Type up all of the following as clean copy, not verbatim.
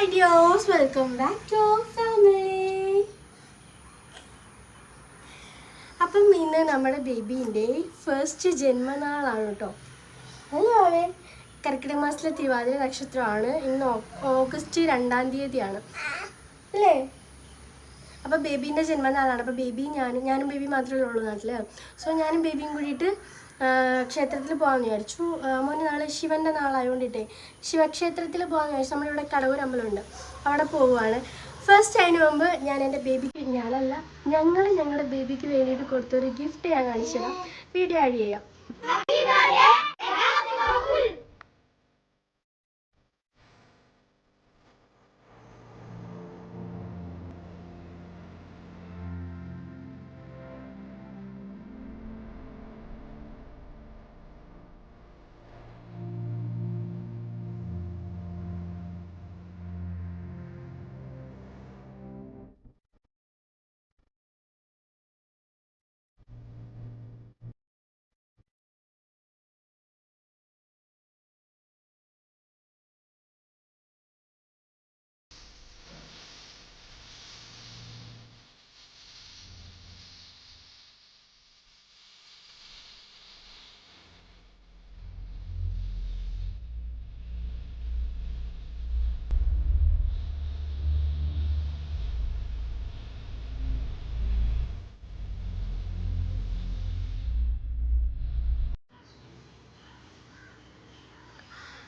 Hi dears, welcome back to our family. അപ്പം ഇന്ന് നമ്മുടെ ബേബീൻ്റെ ഫസ്റ്റ് ജന്മനാളാണ് കേട്ടോ. അല്ലേ അവേ? കർക്കിടക മാസത്തിലെ തിരുവാതിര നക്ഷത്രമാണ്. ഇന്ന് ഓഗസ്റ്റ് 2-ാം തീയതിയാണ് അല്ലേ? അപ്പോൾ ബേബീൻ്റെ ജന്മനാളാണ്. അപ്പോൾ ഞാനും ബേബി മാത്രമേ ഉള്ളൂ നാട്ടിൽ. സോ ഞാനും ബേബിയും കൂടിയിട്ട് ക്ഷേത്രത്തിൽ പോകാമെന്ന് വിചാരിച്ചു. മോന് നാളെ ശിവൻ്റെ നാളായതുകൊണ്ടിട്ടേ ശിവക്ഷേത്രത്തിൽ പോകാമെന്ന് വിചാരിച്ചു. നമ്മളിവിടെ കടവൂർ അമ്പലമുണ്ട്, അവിടെ പോവുകയാണ്. ഫസ്റ്റ് അതിന് മുമ്പ് ഞാൻ എൻ്റെ ബേബിക്ക് ഞങ്ങളുടെ ബേബിക്ക് വേണ്ടിയിട്ട് കൊടുത്തൊരു ഗിഫ്റ്റ് ഞാൻ കാണിച്ചു തരാം. വീഡിയോ ആഡ് ചെയ്യാം.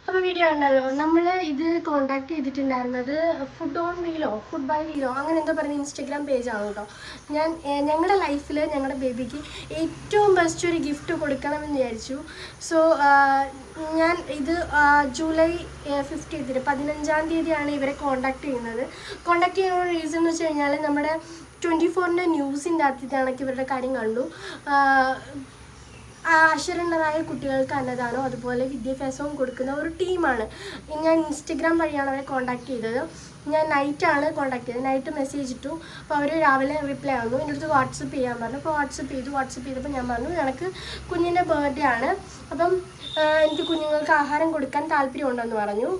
അപ്പോൾ വീഡിയോ ഉണ്ടല്ലോ, നമ്മൾ ഇത് കോൺടാക്ട് ചെയ്തിട്ടുണ്ടായിരുന്നത് ഫുഡ് ബൈ വീലോ അങ്ങനെ എന്തോ പറയുന്ന ഇൻസ്റ്റഗ്രാം പേജാണ് കേട്ടോ. ഞങ്ങളുടെ ലൈഫിൽ ഞങ്ങളുടെ ബേബിക്ക് ഏറ്റവും ബെസ്റ്റ് ഒരു ഗിഫ്റ്റ് കൊടുക്കണമെന്ന് വിചാരിച്ചു. സോ ഞാൻ ഇത് ജൂലൈ 15-ാം തീയതിയാണ് ഇവരെ കോൺടാക്ട് ചെയ്യുന്നത്. കോൺടാക്ട് ചെയ്യാനുള്ള റീസൺ എന്ന് വെച്ച് കഴിഞ്ഞാൽ നമ്മുടെ 24-ൻ്റെ ന്യൂസിൻ്റെ അകത്തേക്ക് ഇവരുടെ കാര്യം കണ്ടു. അക്ഷരങ്ങളായ കുട്ടികൾക്ക് അന്നദാനവും അതുപോലെ വിദ്യാഭ്യാസവും കൊടുക്കുന്ന ഒരു ടീമാണ്. ഞാൻ ഇൻസ്റ്റഗ്രാം വഴിയാണ് അവരെ കോൺടാക്ട് ചെയ്തത്. ഞാൻ നൈറ്റാണ് കോൺടാക്ട് ചെയ്തത്. നൈറ്റ് മെസ്സേജ് ഇട്ടു. അപ്പോൾ അവർ രാവിലെ റിപ്ലൈ ആകുന്നു. എൻ്റെ അടുത്ത് വാട്സപ്പ് ചെയ്യാൻ പറഞ്ഞു. അപ്പോൾ വാട്സപ്പ് ചെയ്തപ്പോൾ ഞാൻ പറഞ്ഞു എനിക്ക് കുഞ്ഞിൻ്റെ ബർത്ത്ഡേ ആണ്, അപ്പം എനിക്ക് കുഞ്ഞുങ്ങൾക്ക് ആഹാരം കൊടുക്കാൻ താല്പര്യമുണ്ടെന്ന് പറഞ്ഞു.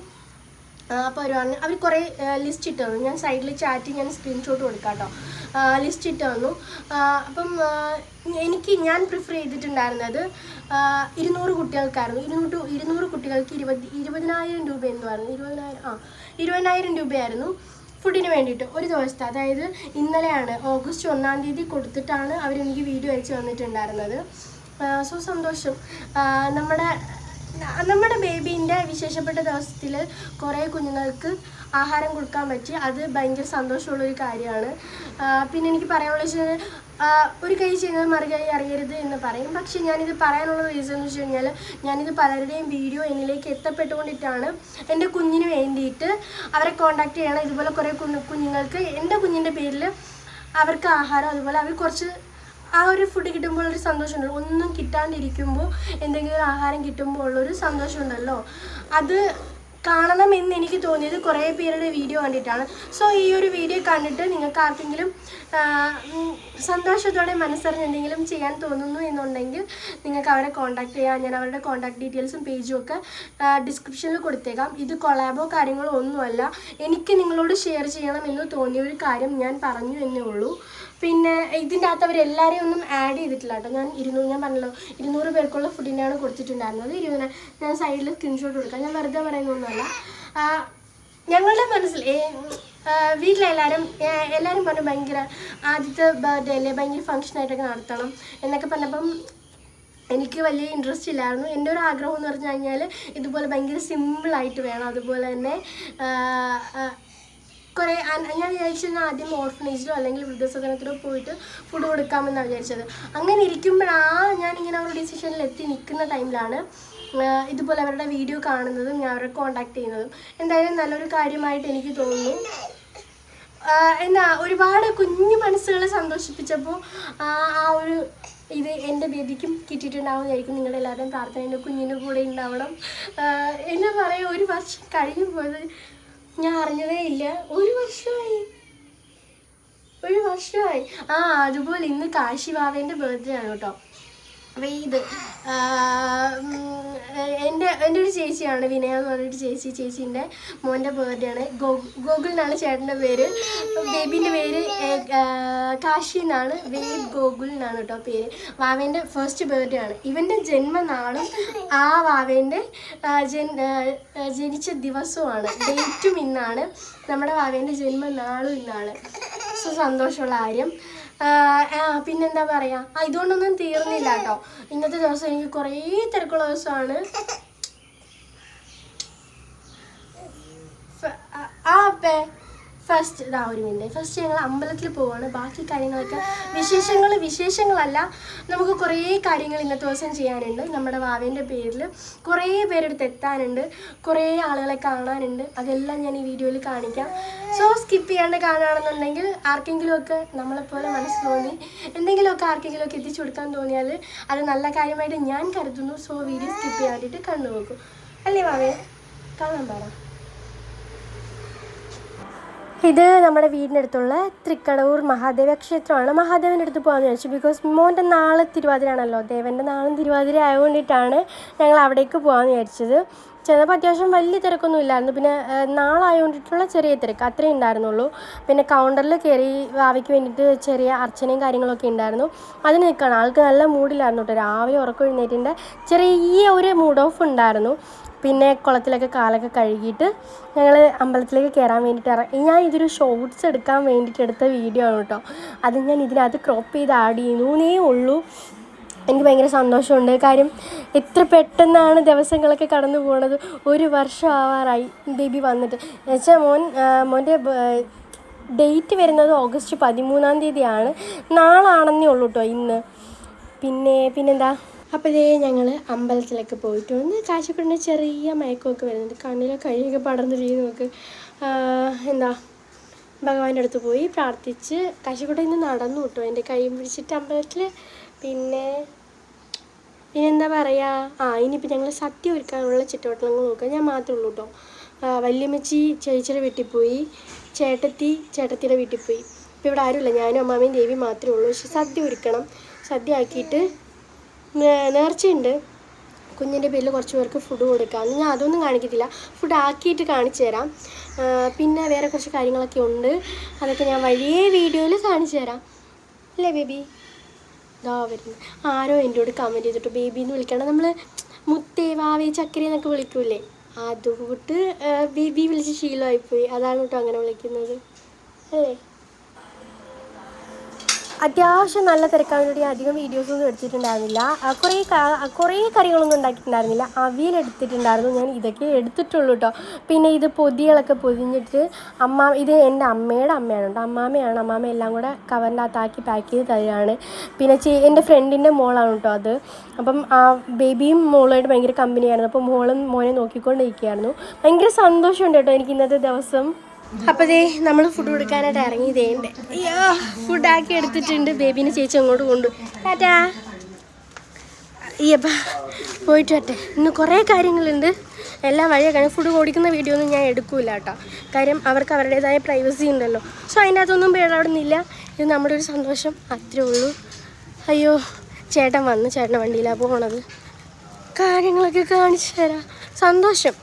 അപ്പോൾ അവർ കുറേ ലിസ്റ്റ് ഇട്ട് തന്നു. ഞാൻ സൈഡിൽ ചാറ്റ് ഞാൻ സ്ക്രീൻഷോട്ട് കൊടുക്കാം കേട്ടോ. ലിസ്റ്റ് ഇട്ട് തന്നു. അപ്പം ഞാൻ പ്രിഫർ ചെയ്തിട്ടുണ്ടായിരുന്നത് 200 കുട്ടികൾക്കായിരുന്നു. 200 കുട്ടികൾക്ക് 20,000 രൂപ എന്ന് പറഞ്ഞു. 20,000 രൂപയായിരുന്നു ഫുഡിന് വേണ്ടിയിട്ട് ഒരു ദിവസത്തെ. അതായത് ഇന്നലെയാണ് ഓഗസ്റ്റ് 1-ാം തീയതി കൊടുത്തിട്ടാണ് അവരെനിക്ക് വീഡിയോ അയച്ചു തന്നിട്ടുണ്ടായിരുന്നത്. സോ സന്തോഷം. നമ്മുടെ ബേബീൻ്റെ വിശേഷപ്പെട്ട ദിവസത്തിൽ കുറേ കുഞ്ഞുങ്ങൾക്ക് ആഹാരം കൊടുക്കാൻ പറ്റി. അത് ഭയങ്കര സന്തോഷമുള്ളൊരു കാര്യമാണ്. പിന്നെ എനിക്ക് പറയാനുള്ള വെച്ചാൽ ഒരു കൈ ചെയ്യുന്നത് മറുകൈ അറിയരുത് എന്ന് പറയും. പക്ഷേ ഞാനിത് പറയാനുള്ള റീസൺ എന്ന് വെച്ച് കഴിഞ്ഞാൽ ഞാനിത് പലരുടെയും വീഡിയോ എന്നിലേക്ക് എത്തപ്പെട്ടുകൊണ്ടിട്ടാണ്. എൻ്റെ കുഞ്ഞിന് വേണ്ടിയിട്ട് അവരെ കോൺടാക്ട് ചെയ്യണം. ഇതുപോലെ കുറേ കുഞ്ഞുങ്ങൾക്ക് എൻ്റെ കുഞ്ഞിൻ്റെ പേരിൽ അവർക്ക് ആഹാരം, അതുപോലെ അവർ കുറച്ച് ആ ഒരു ഫുഡ് കിട്ടുമ്പോൾ ഒരു സന്തോഷമുണ്ടല്ലോ. ഒന്നും കിട്ടാണ്ടിരിക്കുമ്പോൾ എന്തെങ്കിലും ഒരു ആഹാരം കിട്ടുമ്പോൾ ഉള്ളൊരു സന്തോഷമുണ്ടല്ലോ, അത് കാണണമെന്ന് എനിക്ക് തോന്നിയത് കുറേ പേരുടെ വീഡിയോ കണ്ടിട്ടാണ്. സോ ഈ ഒരു വീഡിയോ കണ്ടിട്ട് നിങ്ങൾക്ക് ആർക്കെങ്കിലും സന്തോഷത്തോടെ മനസ്സറിഞ്ഞ് എന്തെങ്കിലും ചെയ്യാൻ തോന്നുന്നു എന്നുണ്ടെങ്കിൽ നിങ്ങൾക്ക് അവരെ കോൺടാക്ട് ചെയ്യാം. ഞാൻ അവരുടെ കോൺടാക്ട് ഡീറ്റെയിൽസും പേജും ഒക്കെ ഡിസ്ക്രിപ്ഷനിൽ കൊടുത്തേക്കാം. ഇത് കൊളാബോ കാര്യങ്ങളോ ഒന്നുമല്ല, എനിക്ക് നിങ്ങളോട് ഷെയർ ചെയ്യണം എന്ന് തോന്നിയ ഒരു കാര്യം ഞാൻ പറഞ്ഞു എന്നേ ഉള്ളൂ. പിന്നെ ഇതിൻ്റെ അകത്ത് അവരെല്ലാവരെയും ഒന്നും ആഡ് ചെയ്തിട്ടില്ല കേട്ടോ. ഞാൻ പറഞ്ഞല്ലോ 200 പേർക്കുള്ള ഫുഡിനാണ് കൊടുത്തിട്ടുണ്ടായിരുന്നത്. ഞാൻ സൈഡിൽ സ്ക്രീൻഷോട്ട് കൊടുക്കാം. ഞാൻ വെറുതെ പറയുന്നൊന്നുമല്ല. ഞങ്ങളുടെ മനസ്സിൽ വീട്ടിലെല്ലാവരും പറഞ്ഞു ഭയങ്കര ആദ്യത്തെ ബർത്ത്ഡേ അല്ലേ, ഭയങ്കര ഫങ്ഷനായിട്ടൊക്കെ നടത്തണം എന്നൊക്കെ പറഞ്ഞപ്പം എനിക്ക് വലിയ ഇൻട്രസ്റ്റ് ഇല്ലായിരുന്നു. എൻ്റെ ഒരു ആഗ്രഹം എന്ന് പറഞ്ഞു കഴിഞ്ഞാൽ ഇതുപോലെ ഭയങ്കര സിമ്പിളായിട്ട് വേണം. അതുപോലെ തന്നെ കുറേ ഞാൻ വിചാരിച്ചിരുന്ന ആദ്യം ഓർഫനേജിലോ അല്ലെങ്കിൽ വൃദ്ധസദനത്തിലോ പോയിട്ട് ഫുഡ് കൊടുക്കാമെന്നാണ് വിചാരിച്ചത്. അങ്ങനെ ഞാനിങ്ങനെ ഒരു ഡിസിഷനിൽ എത്തി നിൽക്കുന്ന ടൈമിലാണ് ഇതുപോലെ അവരുടെ വീഡിയോ കാണുന്നതും ഞാൻ അവരെ കോൺടാക്ട് ചെയ്യുന്നതും. എന്തായാലും നല്ലൊരു കാര്യമായിട്ട് എനിക്ക് തോന്നുന്നു. ഒരുപാട് കുഞ്ഞു മനസ്സുകളെ സന്തോഷിപ്പിച്ചപ്പോൾ ഇത് എൻ്റെ ബേബിക്കും കിട്ടിയിട്ടുണ്ടാവും വിചാരിക്കും. നിങ്ങളുടെ എല്ലാവരുടെയും പ്രാർത്ഥന എൻ്റെ കുഞ്ഞിൻ്റെ കൂടെ ഉണ്ടാവണം. എന്താ പറയുക, ഒരു വർഷം കഴിഞ്ഞു പോയത് ഞാൻ അറിഞ്ഞതേ ഇല്ല. ഒരു വർഷമായി. അതുപോലെ ഇന്ന് കാശി വാവേൻ്റെ ബർത്ത്ഡേ ആണ് കേട്ടോ. ഇത് എൻ്റെ ഒരു ചേച്ചിയാണ്, വിനയ എന്ന് പറഞ്ഞൊരു ചേച്ചീൻ്റെ മോൻ്റെ ബർത്ത്ഡേ ആണ്. ഗോകുൽ എന്നാണ് ചേട്ടൻ്റെ പേര്. ബേബീൻ്റെ പേര് കാശി എന്നാണ്. വേദ് ഗോകുൽ എന്നാണ് കേട്ടോ പേര്. വാവേൻ്റെ ഫസ്റ്റ് ബർത്ത്ഡേ ആണ്. ഇവൻ്റെ ജന്മനാളും ആ വാവേൻ്റെ ജനിച്ച ദിവസവുമാണ്. ഡേറ്റും ഇന്നാണ്. നമ്മുടെ വാവേൻ്റെ ജന്മനാളും ഇന്നാണ്. സോ സന്തോഷമുള്ള കാര്യം. പിന്നെന്താ പറയുക, ഇതുകൊണ്ടൊന്നും തീർന്നില്ല കേട്ടോ. ഇന്നത്തെ ദിവസം എനിക്ക് കുറേ തിരക്കുള്ള ദിവസമാണ്. ഫസ്റ്റ് ഒരു മിനിറ്റ്. ഫസ്റ്റ് ഞങ്ങൾ അമ്പലത്തിൽ പോവാണ്. ബാക്കി കാര്യങ്ങളൊക്കെ വിശേഷങ്ങളല്ല, നമുക്ക് കുറേ കാര്യങ്ങൾ ഇന്നത്തെ ദിവസം ചെയ്യാനുണ്ട്. നമ്മുടെ വാവേൻ്റെ പേരിൽ കുറേ പേരെടുത്ത് എത്താനുണ്ട്, കുറേ ആളുകളെ കാണാനുണ്ട്. അതെല്ലാം ഞാൻ ഈ വീഡിയോയിൽ കാണിക്കാം. സോ സ്കിപ്പ് ചെയ്യാണ്ട് കാണുകയാണെന്നുണ്ടെങ്കിൽ ആർക്കെങ്കിലുമൊക്കെ നമ്മളെപ്പോലെ മനസ്സ് തോന്നി എന്തെങ്കിലുമൊക്കെ ആർക്കെങ്കിലുമൊക്കെ എത്തിച്ചു കൊടുക്കാൻ തോന്നിയാൽ അത് നല്ല കാര്യമായിട്ട് ഞാൻ കരുതുന്നു. സോ വീഡിയോ സ്കിപ്പ് ചെയ്യാൻ വേണ്ടിയിട്ട് കണ്ടുപോകും. അല്ലേ വാവേ? കാണാൻ പാടാം. ഇത് നമ്മുടെ വീടിൻ്റെ അടുത്തുള്ള തൃക്കടവൂർ മഹാദേവ ക്ഷേത്രമാണ്. മഹാദേവൻ്റെ അടുത്ത് പോകാമെന്ന് വിചാരിച്ചു. ബിക്കോസ് മോൻ്റെ നാളെ തിരുവാതിരയാണല്ലോ, ദേവൻ്റെ നാളും തിരുവാതിര ആയതുകൊണ്ടിട്ടാണ് ഞങ്ങൾ അവിടേക്ക് പോകാമെന്ന് വിചാരിച്ചത്. ചെന്നപ്പോൾ അത്യാവശ്യം വലിയ തിരക്കൊന്നും ഇല്ലായിരുന്നു. പിന്നെ നാളായതുകൊണ്ടിട്ടുള്ള ചെറിയ തിരക്ക് അത്രേ ഉണ്ടായിരുന്നുള്ളൂ. പിന്നെ കൗണ്ടറിൽ കയറി ഭാവിക്ക് വേണ്ടിയിട്ട് ചെറിയ അർച്ചനയും കാര്യങ്ങളൊക്കെ ഉണ്ടായിരുന്നു. അതിന് നിൽക്കണം. ആൾക്ക് നല്ല മൂഡിലായിരുന്നു കേട്ടോ. രാവിലെ ഉറക്കം എഴുന്നേറ്റിൻ്റെ ചെറിയ ഒരു മൂഡ് ഓഫ് ഉണ്ടായിരുന്നു. പിന്നെ കുളത്തിലൊക്കെ കാലൊക്കെ കഴുകിയിട്ട് ഞങ്ങൾ അമ്പലത്തിലേക്ക് കയറാൻ വേണ്ടിയിട്ട് ഞാൻ ഇതൊരു ഷോർട്സ് എടുക്കാൻ വേണ്ടിയിട്ട് എടുത്ത വീഡിയോ ആണ് കേട്ടോ. അത് ഞാൻ ഇതിനകത്ത് ക്രോപ്പ് ചെയ്ത് ആഡ് ചെയ്യുന്നേ ഉള്ളൂ. എനിക്ക് ഭയങ്കര സന്തോഷമുണ്ട്. കാര്യം എത്ര പെട്ടെന്നാണ് ദിവസങ്ങളൊക്കെ കടന്നു പോകുന്നത്. 1 വർഷം ആവാറായി ബേബി വന്നിട്ട്. എന്നുവെച്ചാൽ മോൻ്റെ ഡേറ്റ് വരുന്നത് ഓഗസ്റ്റ് 13-ാം തീയതിയാണ്. നാളാണെന്നേ ഉള്ളൂ കേട്ടോ ഇന്ന്. പിന്നെന്താ, അപ്പോൾ ഇതേ ഞങ്ങൾ അമ്പലത്തിലൊക്കെ പോയിട്ട് വന്ന്. കാശിക്കുട്ടിൻ്റെ ചെറിയ മയക്കമൊക്കെ വരുന്നുണ്ട്. കണ്ണിലെ കഴിയൊക്കെ പടർന്നിരിക്കുന്നു. നമുക്ക് ഭഗവാന്റെ അടുത്ത് പോയി പ്രാർത്ഥിച്ച് കാശിക്കുട്ടി ഇന്ന് നടന്നു കേട്ടോ എൻ്റെ കൈ പിടിച്ചിട്ട് അമ്പലത്തിൽ. പിന്നെന്താ പറയുക, ഇനിയിപ്പോൾ ഞങ്ങൾ സദ്യ ഒരുക്കാനുള്ള ചുറ്റുവട്ടങ്ങൾ നോക്കുക. ഞാൻ മാത്രമേ ഉള്ളൂ കേട്ടോ. വല്യമ്മച്ചി ചേച്ചിയുടെ വീട്ടിൽ പോയി, ചേട്ടത്തിയുടെ വീട്ടിൽ പോയി. ഇപ്പോൾ ഇവിടെ ആരുമില്ല, ഞാനും അമ്മാമ്മയും ദേവി മാത്രമേ ഉള്ളൂ. പക്ഷെ സദ്യ ഒരുക്കണം. സദ്യ ആക്കിയിട്ട് നേർച്ചയുണ്ട്. കുഞ്ഞിൻ്റെ പേരിൽ കുറച്ച് പേർക്ക് ഫുഡ് കൊടുക്കാം. ഞാൻ അതൊന്നും കാണിക്കത്തില്ല, ഫുഡ് ആക്കിയിട്ട് കാണിച്ചു തരാം. പിന്നെ വേറെ കുറച്ച് കാര്യങ്ങളൊക്കെ ഉണ്ട്. അതൊക്കെ ഞാൻ വലിയ വീഡിയോയിൽ കാണിച്ചു തരാം. അല്ലേ ബേബി? വരുന്നു. ആരോ എന്നോട് കമൻറ്റ് ചെയ്തിട്ട് ബേബിന്ന് വിളിക്കണം. നമ്മൾ മുത്തേ വാവേ ചക്കരി എന്നൊക്കെ വിളിക്കൂലേ, അതുകൊണ്ട് ബേബി വിളിച്ച് ശീലമായിപ്പോയി. അതാണ് കേട്ടോ അങ്ങനെ വിളിക്കുന്നത്. അല്ലേ? അത്യാവശ്യം നല്ല തിരക്കാൻ വേണ്ടി അധികം വീഡിയോസൊന്നും എടുത്തിട്ടുണ്ടായിരുന്നില്ല. കുറേ കറികളൊന്നും ഉണ്ടാക്കിയിട്ടുണ്ടായിരുന്നില്ല. അവിയലെടുത്തിട്ടുണ്ടായിരുന്നു. ഞാൻ ഇതൊക്കെ എടുത്തിട്ടുള്ളൂ കേട്ടോ. പിന്നെ ഇത് പൊതികളൊക്കെ പൊതിഞ്ഞിട്ട് ഇത് എൻ്റെ അമ്മയുടെ അമ്മയാണ് കേട്ടോ. അമ്മാമ്മ എല്ലാം കൂടെ കവറിൻ്റെ അകത്താക്കി പാക്ക് ചെയ്ത് തരികയാണ്. പിന്നെ എൻ്റെ ഫ്രണ്ടിൻ്റെ മോളാണ് കേട്ടോ അത്. അപ്പം ആ ബേബിയും മോളുമായിട്ട് ഭയങ്കര കമ്പനിയായിരുന്നു. അപ്പോൾ മോളും മോനെ നോക്കിക്കൊണ്ടിരിക്കുകയായിരുന്നു. ഭയങ്കര സന്തോഷമുണ്ട് കേട്ടോ എനിക്ക് ഇന്നത്തെ ദിവസം. അപ്പോൾ നമ്മൾ ഫുഡ് കൊടുക്കാനായിട്ട് ഇറങ്ങിയതേണ്ട്. ഫുഡാക്കി എടുത്തിട്ടുണ്ട്. ബേബീനെ ചേച്ചി അങ്ങോട്ട് കൊണ്ടു. ടാറ്റാ. പോയിട്ട് വരട്ടെ. ഇന്ന് കുറേ കാര്യങ്ങളുണ്ട്. എല്ലാം വഴിയൊക്കെ ഫുഡ് കൊടുക്കുന്ന വീഡിയോ ഒന്നും ഞാൻ എടുക്കില്ല കേട്ടോ. കാര്യം അവർക്ക് അവരുടേതായ പ്രൈവസി ഉണ്ടല്ലോ. സോ അതിൻ്റെ അകത്തൊന്നും പേടാടുന്നില്ല. ഇത് നമ്മുടെ ഒരു സന്തോഷം, അത്രേ ഉള്ളൂ. അയ്യോ, ചേട്ടൻ വന്ന് ചേട്ടൻ്റെ വണ്ടിയിലാണ് പോകണത്. കാര്യങ്ങളൊക്കെ കാണിച്ചു തരാം. സന്തോഷം.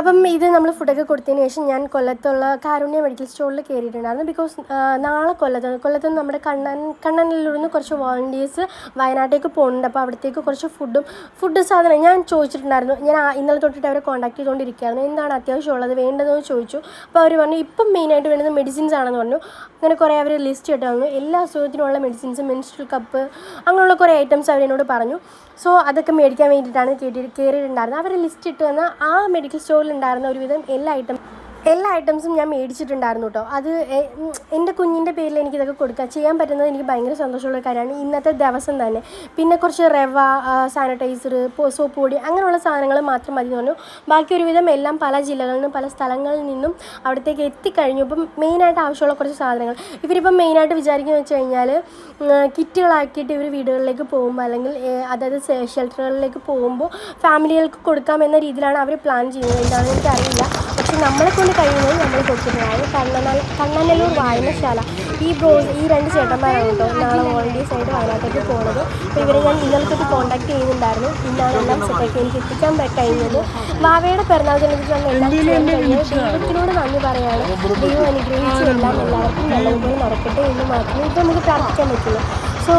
അപ്പം ഇത് നമ്മൾ ഫുഡൊക്കെ കൊടുത്തതിന് ശേഷം ഞാൻ കൊല്ലത്തുള്ള കാരുണ്യ മെഡിക്കൽ സ്റ്റോറിൽ കയറിയിട്ടുണ്ടായിരുന്നു. ബിക്കോസ് നാളെ കൊല്ലത്ത് നമ്മുടെ കണ്ണനിലൂടെ കുറച്ച് വോളണ്ടിയേഴ്സ് വയനാട്ടിലേക്ക് പോകുന്നുണ്ട്. അപ്പോൾ അവിടത്തേക്ക് കുറച്ച് ഫുഡ് സാധനം ഞാൻ ചോദിച്ചിട്ടുണ്ടായിരുന്നു. ഞാൻ ഇന്നലെ തൊട്ടിട്ട് അവരെ കോൺടാക്ട് ചെയ്തുകൊണ്ടിരിക്കുകയായിരുന്നു. എന്താണ് അത്യാവശ്യമുള്ളത് വേണ്ടതെന്ന് ചോദിച്ചു. അപ്പോൾ അവർ പറഞ്ഞു ഇപ്പം മെയിനായിട്ട് വേണ്ടത് മെഡിസിൻസ് ആണെന്ന് പറഞ്ഞു. അങ്ങനെ കുറേ അവർ ലിസ്റ്റ് ഇട്ട് തന്നു. എല്ലാ അസുഖത്തിനുള്ള മെഡിസിൻസ്, മെൻസ്ട്രൽ കപ്പ്, അങ്ങനെയുള്ള കുറേ ഐറ്റംസ് അവരെന്നോട് പറഞ്ഞു. സോ അതൊക്കെ മേടിക്കാൻ വേണ്ടിയിട്ടാണ് കയറിയിട്ടുണ്ടായിരുന്നത്. അവർ ലിസ്റ്റ് ഇട്ട് തന്ന ആ മെഡിക്കൽ സ്റ്റോറിലുണ്ടായിരുന്ന ഒരുവിധം എല്ലാ ഐറ്റംസും ഞാൻ മേടിച്ചിട്ടുണ്ടായിരുന്നു കേട്ടോ. അത് എൻ്റെ കുഞ്ഞിൻ്റെ പേരിൽ എനിക്കിതൊക്കെ കൊടുക്കുക ചെയ്യാൻ പറ്റുന്നത് എനിക്ക് ഭയങ്കര സന്തോഷമുള്ള കാര്യമാണ് ഇന്നത്തെ ദിവസം തന്നെ. പിന്നെ കുറച്ച് റവ, സാനിറ്റൈസർ, സോപ്പ് പൊടി, അങ്ങനെയുള്ള സാധനങ്ങൾ മാത്രം മതി എന്ന് പറഞ്ഞു. ബാക്കി ഒരുവിധം എല്ലാം പല ജില്ലകളിൽ നിന്നും പല സ്ഥലങ്ങളിൽ നിന്നും അവിടത്തേക്ക് എത്തിക്കഴിഞ്ഞു. ഇപ്പം മെയിനായിട്ട് ആവശ്യമുള്ള കുറച്ച് സാധനങ്ങൾ ഇവരിപ്പം മെയിനായിട്ട് വിചാരിക്കുന്നത് വെച്ച് കഴിഞ്ഞാൽ കിറ്റുകളാക്കിയിട്ട് ഇവർ വീടുകളിലേക്ക് പോകുമ്പോൾ അല്ലെങ്കിൽ അതായത് ഷെൽട്ടറുകളിലേക്ക് പോകുമ്പോൾ ഫാമിലികൾക്ക് കൊടുക്കാമെന്ന രീതിയിലാണ് അവർ പ്ലാൻ ചെയ്യുന്നത്. എന്താണെന്ന് എനിക്കറിയില്ല. പക്ഷെ നമ്മളെ കൊണ്ട് കഴിയുന്നത് നമ്മൾ കൊടുക്കുന്നതാണ്. കണ്ണനല്ലൂർ വായനശാല. ഈ 2 ചേട്ടന്മാരാണ് കേട്ടോ നാളെ വോളണ്ടിയേഴ്സ് ആയിട്ട് വയനാട്ടിലേക്ക് പോകുന്നത്. അപ്പോൾ ഇവരെ ഞാൻ ഇന്നലെ തൊട്ട് കോൺടാക്ട് ചെയ്യുന്നുണ്ടായിരുന്നു. ഇന്നാണ് എല്ലാം സെറ്റാക്കി എനിക്ക് എത്തിക്കാൻ കഴിഞ്ഞത്. വാവയുടെ പിറന്നാൾ ദിനത്തിലാണ് എല്ലാം ചെയ്യാൻ കഴിഞ്ഞത്. ദൈവത്തിനോട് നന്ദി പറയാണ്. ദൈവം അനുഗ്രഹിച്ച് എല്ലാവർക്കും നല്ലതുപോലെ നടക്കട്ടെ എന്ന് മാത്രമേ ഇപ്പോൾ നമുക്ക് പ്രാർത്ഥിക്കാൻ പറ്റുള്ളൂ. സോ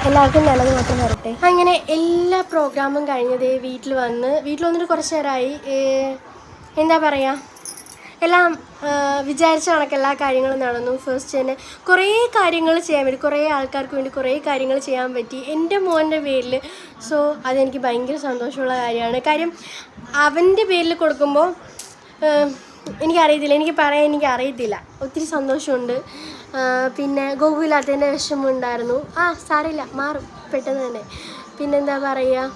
എല്ലാവർക്കും നല്ലത് മാത്രം വരട്ടെ. അങ്ങനെ എല്ലാ പ്രോഗ്രാമും കഴിഞ്ഞതേ വീട്ടിൽ വന്നിട്ട് കുറച്ച് നേരമായി. എന്താ പറയുക, എല്ലാം വിചാരിച്ച കണക്ക് എല്ലാ കാര്യങ്ങളും നടന്നു. ഫസ്റ്റ് തന്നെ കുറേ കാര്യങ്ങൾ ചെയ്യാൻ പറ്റി, കുറേ ആൾക്കാർക്ക് വേണ്ടി കുറേ കാര്യങ്ങൾ ചെയ്യാൻ പറ്റി എൻ്റെ മോൻ്റെ പേരിൽ. സോ അതെനിക്ക് ഭയങ്കര സന്തോഷമുള്ള കാര്യമാണ്. കാര്യം അവൻ്റെ പേരിൽ കൊടുക്കുമ്പോൾ എനിക്കറിയത്തില്ല, ഒത്തിരി സന്തോഷമുണ്ട്. പിന്നെ ഗോകുലാത്തതിൻ്റെ വിഷമമുണ്ടായിരുന്നു. സാരമില്ല, മാറും പെട്ടെന്ന് തന്നെ. പിന്നെന്താ പറയുക,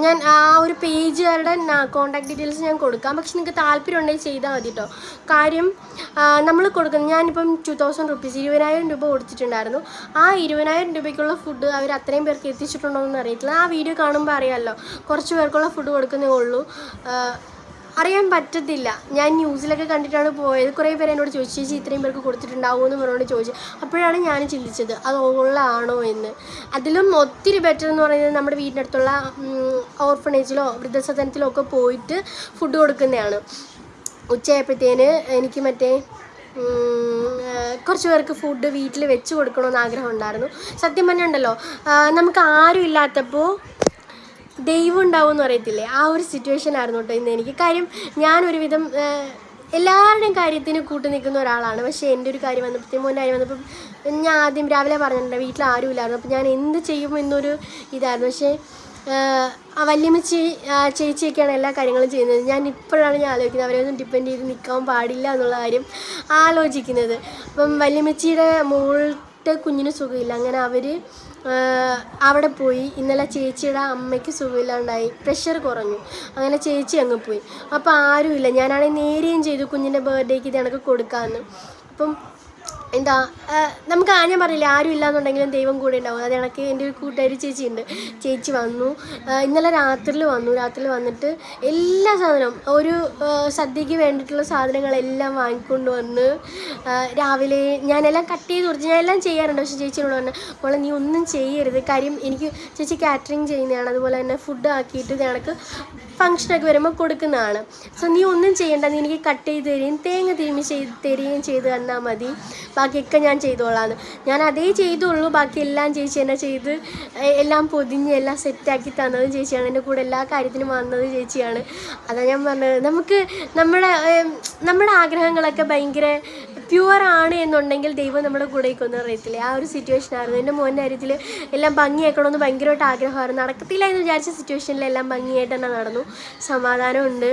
ഞാൻ ആ ഒരു പേജുകാരുടെ കോൺടാക്ട് ഡീറ്റെയിൽസ് ഞാൻ കൊടുക്കാം. പക്ഷെ നിങ്ങൾക്ക് താല്പര്യം ഉണ്ടെങ്കിൽ ചെയ്താൽ മതി കേട്ടോ. കാര്യം നമ്മൾ കൊടുക്കുന്നത്, ഞാനിപ്പം 2000 റുപ്പീസ് 20,000 രൂപ കൊടുത്തിട്ടുണ്ടായിരുന്നു. ആ 20,000 രൂപയ്ക്കുള്ള ഫുഡ് അവർ അത്രയും പേർക്ക് എത്തിച്ചിട്ടുണ്ടോ എന്ന് അറിയത്തില്ല. ആ വീഡിയോ കാണുമ്പോൾ അറിയാമല്ലോ, കുറച്ച് പേർക്കുള്ള ഫുഡ് കൊടുക്കുന്നേ ഉള്ളൂ. അറിയാൻ പറ്റത്തില്ല. ഞാൻ ന്യൂസിലൊക്കെ കണ്ടിട്ടാണ് പോയത്. കുറേ പേര് എന്നോട് ചോദിച്ചു, ചേച്ചി ഇത്രയും പേർക്ക് കൊടുത്തിട്ടുണ്ടാവുമോ എന്ന് പറഞ്ഞുകൊണ്ട് ചോദിച്ചു. അപ്പോഴാണ് ഞാൻ ചിന്തിച്ചത് അത് ഉള്ളതാണോ എന്ന്. അതിലും ഒത്തിരി ബെറ്റർ എന്ന് പറയുന്നത് നമ്മുടെ വീടിനടുത്തുള്ള ഓർഫണേജിലോ വൃദ്ധസദനത്തിലോ ഒക്കെ പോയിട്ട് ഫുഡ് കൊടുക്കുന്നതാണ്. ഉച്ചയായപ്പോഴത്തേന് എനിക്ക് കുറച്ച് പേർക്ക് ഫുഡ് വീട്ടിൽ വെച്ച് കൊടുക്കണമെന്ന് ആഗ്രഹം ഉണ്ടായിരുന്നു. സത്യം പറഞ്ഞുണ്ടല്ലോ, നമുക്ക് ആരും ഇല്ലാത്തപ്പോൾ ദൈവം ഉണ്ടാവുമെന്ന് അറിയത്തില്ലേ, ആ ഒരു സിറ്റുവേഷൻ ആയിരുന്നു കേട്ടോ ഇന്ന് എനിക്ക്. കാര്യം ഞാനൊരുവിധം എല്ലാവരുടെയും കാര്യത്തിന് കൂട്ടു നിൽക്കുന്ന ഒരാളാണ്. പക്ഷേ എൻ്റെ ഒരു കാര്യം മോൻ്റെ കാര്യം വന്നപ്പം ഞാൻ ആദ്യം രാവിലെ പറഞ്ഞിട്ടുണ്ട് വീട്ടിൽ ആരും ഇല്ലായിരുന്നു. അപ്പോൾ ഞാൻ എന്ത് ചെയ്യും എന്നൊരു ഇതായിരുന്നു. പക്ഷേ വല്യമ്മച്ചി ചേച്ചിയൊക്കെയാണ് എല്ലാ കാര്യങ്ങളും ചെയ്യുന്നത്. ഞാൻ ഇപ്പോഴാണ് ആലോചിക്കുന്നത് അവരെയൊന്നും ഡിപ്പെൻഡ് ചെയ്ത് നിൽക്കാൻ പാടില്ല എന്നുള്ള കാര്യം ആലോചിക്കുന്നത്. അപ്പം വല്യമ്മച്ചിയുടെ മോളുടെ കുഞ്ഞിന് സുഖമില്ല. അങ്ങനെ അവർ അവിടെ പോയി. ഇന്നലെ ചേച്ചിയുടെ അമ്മയ്ക്ക് സുഖമില്ലാണ്ടായി, പ്രഷർ കുറഞ്ഞു. അങ്ങനെ ചേച്ചി അങ്ങ് പോയി. അപ്പോൾ ആരുമില്ല. ഞാനാണെങ്കിൽ നേരെയും ചെയ്തു കുഞ്ഞിൻ്റെ ബർത്ത്ഡേക്ക് ഇത് കണക്ക് കൊടുക്കാമെന്ന്. അപ്പം നമുക്ക് ഞാൻ പറഞ്ഞില്ല ആരും ഇല്ലാന്നുണ്ടെങ്കിലും ദൈവം കൂടെ ഉണ്ടാവും. അത് കണക്ക് എൻ്റെ ഒരു കൂട്ടുകാരി ചേച്ചിയുണ്ട്. ചേച്ചി വന്നു, ഇന്നലെ രാത്രിയിൽ വന്നിട്ട് എല്ലാ സാധനവും ഒരു സദ്യക്ക് വേണ്ടിയിട്ടുള്ള സാധനങ്ങളെല്ലാം വാങ്ങിക്കൊണ്ട് വന്ന് രാവിലെ ഞാനെല്ലാം കട്ട് ചെയ്ത് കൊടുത്തു. ഞാൻ എല്ലാം ചെയ്യാറുണ്ട്. പക്ഷേ ചേച്ചിയോട് പറഞ്ഞു, മോളെ നീ ഒന്നും ചെയ്യരുത്. കാര്യം എനിക്ക് ചേച്ചി കാറ്ററിങ് ചെയ്യുന്നതാണ്. അതുപോലെ തന്നെ ഫുഡ് ആക്കിയിട്ട് ഇത് കണക്ക് ഫംഗ്ഷനൊക്കെ വരുമ്പോൾ കൊടുക്കുന്നതാണ്. സോ നീ ഒന്നും ചെയ്യേണ്ട, നീ എനിക്ക് കട്ട് ചെയ്ത് തരികയും തേങ്ങ തിരുമ്മി തരികയും ചെയ്ത് തന്നാൽ മതി, ബാക്കിയൊക്കെ ഞാൻ ചെയ്തോളാന്ന്. ഞാൻ അതേ ചെയ്തുള്ളൂ. ബാക്കി എല്ലാം ചേച്ചി തന്നെ ചെയ്ത് എല്ലാം പൊതിഞ്ഞ് എല്ലാം സെറ്റാക്കി തന്നത് ചേച്ചിയാണ്. എൻ്റെ കൂടെ എല്ലാ കാര്യത്തിനും വന്നത് ചേച്ചിയാണ്. അതാണ് ഞാൻ പറഞ്ഞത്, നമുക്ക് നമ്മുടെ ആഗ്രഹങ്ങളൊക്കെ ഭയങ്കര പ്യുവറാണ് എന്നുണ്ടെങ്കിൽ ദൈവം നമ്മുടെ കൂടെയൊന്നും അറിയത്തില്ല. ആ ഒരു സിറ്റുവേഷനായിരുന്നു. എൻ്റെ മോൻ്റെ കാര്യത്തിൽ എല്ലാം ഭംഗിയാക്കണമെന്ന് ഭയങ്കരമായിട്ട് ആഗ്രഹമായിരുന്നു. നടക്കത്തില്ല എന്ന് വിചാരിച്ച സിറ്റുവേഷനിലെല്ലാം ഭംഗിയായിട്ട് തന്നെ നടന്നു. സമാധാനമുണ്ട്.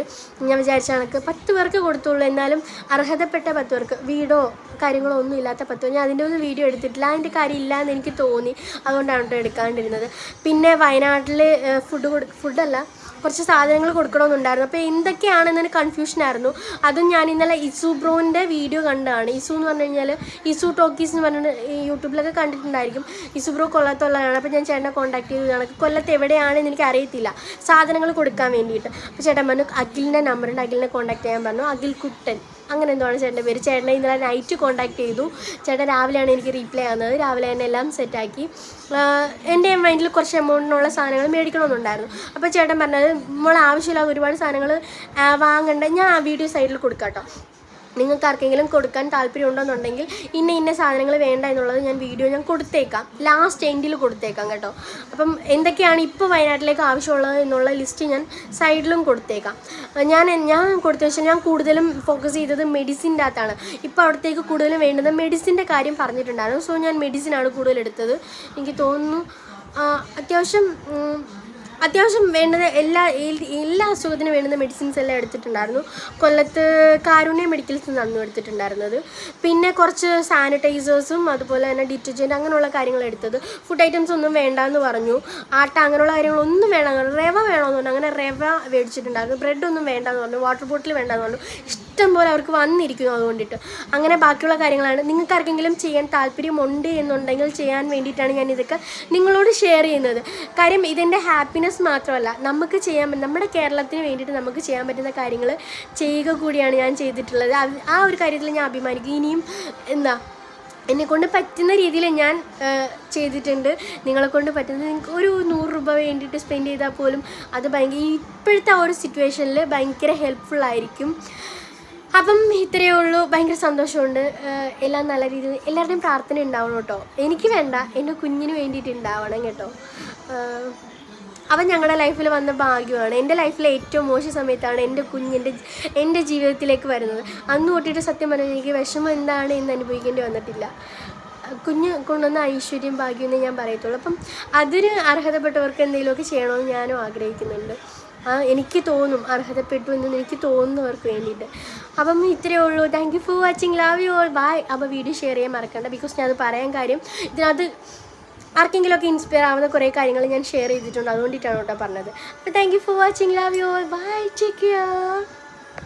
ഞാൻ വിചാരിച്ച കണക്ക് 10 പേർക്ക് കൊടുത്തുള്ളൂ. എന്നാലും അർഹതപ്പെട്ട 10 പേർക്ക്, വീടോ കാര്യങ്ങളോ ഒന്നും ഇല്ലാത്ത 10 പേർ. ഞാൻ അതിൻ്റെ ഒന്നും വീഡിയോ എടുത്തിട്ടില്ല. അതിൻ്റെ കാര്യം ഇല്ലയെന്ന് എനിക്ക് തോന്നി. അതുകൊണ്ടാണ് കേട്ടോ എടുക്കാണ്ടിരുന്നത്. പിന്നെ വയനാട്ടിൽ ഫുഡല്ല കുറച്ച് സാധനങ്ങൾ കൊടുക്കണമെന്നുണ്ടായിരുന്നു. അപ്പോൾ എന്തൊക്കെയാണെന്നൊരു കൺഫ്യൂഷനായിരുന്നു. അതും ഞാൻ ഇന്നലെ ഇസു ബ്രോൻ്റെ വീഡിയോ കണ്ടതാണ്. ഇസു എന്ന് പറഞ്ഞു കഴിഞ്ഞാൽ ഇസു ടോക്കീസ് എന്ന് പറഞ്ഞിട്ട് യൂട്യൂബിലൊക്കെ കണ്ടിട്ടുണ്ടായിരിക്കും. ഇസു ബ്രോ കൊല്ലത്തുള്ളതാണ്. അപ്പോൾ ഞാൻ ചേട്ടനെ കോൺടാക്ട് ചെയ്തതാണ്. കൊല്ലത്ത് എവിടെയാണെന്ന് എനിക്ക് അറിയത്തില്ല സാധനങ്ങൾ കൊടുക്കാൻ വേണ്ടിയിട്ട്. അപ്പോൾ ചേട്ടൻ പറഞ്ഞു അഖിലിൻ്റെ നമ്പറുണ്ട്, അഖിലിനെ കോൺടാക്ട് ചെയ്യാൻ പറഞ്ഞു. അഖിൽ കുട്ടൻ അങ്ങനെ എന്താണ് ചേട്ടൻ്റെ പേര്. ചേട്ടനെ ഇന്നലെ നൈറ്റ് കോൺടാക്ട് ചെയ്തു. ചേട്ടൻ രാവിലെയാണ് എനിക്ക് റീപ്ലൈ ആവുന്നത്. രാവിലെ തന്നെ എല്ലാം സെറ്റാക്കി. എൻ്റെ മൈൻഡിൽ കുറച്ച് എമൗണ്ടിനുള്ള സാധനങ്ങൾ മേടിക്കണമെന്നുണ്ടായിരുന്നു. അപ്പോൾ ചേട്ടൻ പറഞ്ഞത് നമ്മൾ ആവശ്യമില്ലാത്ത ഒരുപാട് സാധനങ്ങൾ വാങ്ങണ്ട, ഞാൻ ആ വീഡിയോ സൈഡിൽ കൊടുക്കാം കേട്ടോ. നിങ്ങൾക്ക് ആർക്കെങ്കിലും കൊടുക്കാൻ താല്പര്യം ഉണ്ടെന്നുണ്ടെങ്കിൽ ഇന്ന സാധനങ്ങൾ വേണ്ട എന്നുള്ളത് ഞാൻ കൊടുത്തേക്കാം, ലാസ്റ്റ് എൻഡിൽ കൊടുത്തേക്കാം കേട്ടോ. അപ്പം എന്തൊക്കെയാണ് ഇപ്പോൾ വയനാട്ടിലേക്ക് ആവശ്യമുള്ളത് എന്നുള്ള ലിസ്റ്റ് ഞാൻ സൈഡിലും കൊടുത്തേക്കാം. ഞാൻ കൊടുത്തു വെച്ചാൽ ഞാൻ കൂടുതലും ഫോക്കസ് ചെയ്തത് മെഡിസിൻ്റെ അകത്താണ്. ഇപ്പോൾ അവിടത്തേക്ക് കൂടുതലും വേണ്ടത് മെഡിസിൻ്റെ കാര്യം പറഞ്ഞിട്ടുണ്ടായിരുന്നു. സോ ഞാൻ മെഡിസിനാണ് കൂടുതൽ എടുത്തത്. എനിക്ക് തോന്നുന്നു അത്യാവശ്യം വേണ്ടത് എല്ലാ അസുഖത്തിനും വേണ്ടുന്ന മെഡിസിൻസ് എല്ലാം എടുത്തിട്ടുണ്ടായിരുന്നു. കൊല്ലത്ത് കാരുണ്യ മെഡിക്കൽസ് നിന്നാണ് എടുത്തിട്ടുണ്ടായിരുന്നത്. പിന്നെ കുറച്ച് സാനിറ്റൈസേഴ്സും അതുപോലെ തന്നെ ഡിറ്റർജൻറ്റ് അങ്ങനെയുള്ള കാര്യങ്ങൾ എടുത്തത്. ഫുഡ് ഐറ്റംസ് ഒന്നും വേണ്ടാന്ന് പറഞ്ഞു. ആട്ട അങ്ങനെയുള്ള കാര്യങ്ങളൊന്നും വേണ്ട, റവ വേണമെന്ന് പറഞ്ഞു. അങ്ങനെ റവ മേടിച്ചിട്ടുണ്ടായിരുന്നു. ബ്രെഡൊന്നും വേണ്ടാന്ന് പറഞ്ഞു. വാട്ടർ ബോട്ടിൽ വേണ്ടാന്ന് പറഞ്ഞു. ഇഷ്ടം പോലെ അവർക്ക് വന്നിരിക്കുന്നു അതുകൊണ്ടിട്ട്. അങ്ങനെ ബാക്കിയുള്ള കാര്യങ്ങളാണ്. നിങ്ങൾക്ക് ആർക്കെങ്കിലും ചെയ്യാൻ താല്പര്യമുണ്ട് എന്നുണ്ടെങ്കിൽ ചെയ്യാൻ വേണ്ടിയിട്ടാണ് ഞാൻ ഇതൊക്കെ നിങ്ങളോട് ഷെയർ ചെയ്യുന്നത്. കാര്യം ഇതെൻ്റെ ഹാപ്പിനെസ് വീഡിയോസ് മാത്രമല്ല, നമുക്ക് നമ്മുടെ കേരളത്തിന് വേണ്ടിയിട്ട് നമുക്ക് ചെയ്യാൻ പറ്റുന്ന കാര്യങ്ങൾ ചെയ്യുക കൂടിയാണ് ഞാൻ ചെയ്തിട്ടുള്ളത്. ആ ഒരു കാര്യത്തിൽ ഞാൻ അഭിമാനിക്കും. ഇനിയും എന്നെക്കൊണ്ട് പറ്റുന്ന രീതിയിൽ ഞാൻ ചെയ്തിട്ടുണ്ട്. നിങ്ങളെക്കൊണ്ട് പറ്റുന്നത്, നിങ്ങൾക്ക് ഒരു 100 രൂപ വേണ്ടിയിട്ട് സ്പെൻഡ് ചെയ്താൽ പോലും അത് ഇപ്പോഴത്തെ ആ ഒരു സിറ്റുവേഷനിൽ ഭയങ്കര ഹെൽപ്ഫുള്ളായിരിക്കും. അപ്പം ഇത്രയേ ഉള്ളൂ. ഭയങ്കര സന്തോഷമുണ്ട്. എല്ലാം നല്ല രീതിയിൽ എല്ലാവരുടെയും പ്രാർത്ഥന ഉണ്ടാവണം കേട്ടോ. എനിക്ക് വേണ്ട, എൻ്റെ കുഞ്ഞിന് വേണ്ടിയിട്ട് ഉണ്ടാവണം കേട്ടോ. അവൻ ഞങ്ങളുടെ ലൈഫിൽ വന്ന ഭാഗ്യമാണ്. എൻ്റെ ലൈഫിലെ ഏറ്റവും മോശം സമയത്താണ് എൻ്റെ കുഞ്ഞിൻ്റെ എൻ്റെ ജീവിതത്തിലേക്ക് വരുന്നത്. അന്ന് തൊട്ടിട്ട് സത്യം പറഞ്ഞാൽ എനിക്ക് വിഷമം എന്താണ് എന്ന് അനുഭവിക്കേണ്ടി വന്നിട്ടില്ല. കുഞ്ഞ് കൊണ്ടുവന്ന ഐശ്വര്യം ഭാഗ്യം എന്നേ ഞാൻ പറയത്തുള്ളൂ. അപ്പം അതിന് അർഹതപ്പെട്ടവർക്ക് എന്തെങ്കിലുമൊക്കെ ചെയ്യണമെന്ന് ഞാനും ആഗ്രഹിക്കുന്നുണ്ട്. എനിക്ക് തോന്നും അർഹതപ്പെട്ടു എന്ന് എനിക്ക് തോന്നുന്നവർക്ക് വേണ്ടിയിട്ട്. അപ്പം ഇത്രയേ ഉള്ളൂ. Thank you for watching. Love you all. Bye. അപ്പോൾ വീഡിയോ ഷെയർ ചെയ്യാൻ മറക്കണ്ട. ബിക്കോസ് ഞാനത് പറയാൻ കാര്യം ഇതിനകത്ത് ആർക്കെങ്കിലുമൊക്കെ ഇൻസ്പയർ ആവുന്ന കുറേ കാര്യങ്ങൾ ഞാൻ ഷെയർ ചെയ്തിട്ടുണ്ട്. അതുകൊണ്ടിട്ടാണ് കേട്ടോ പറഞ്ഞത്. അപ്പോൾ thank you for watching. Love you all. Bye. Take care.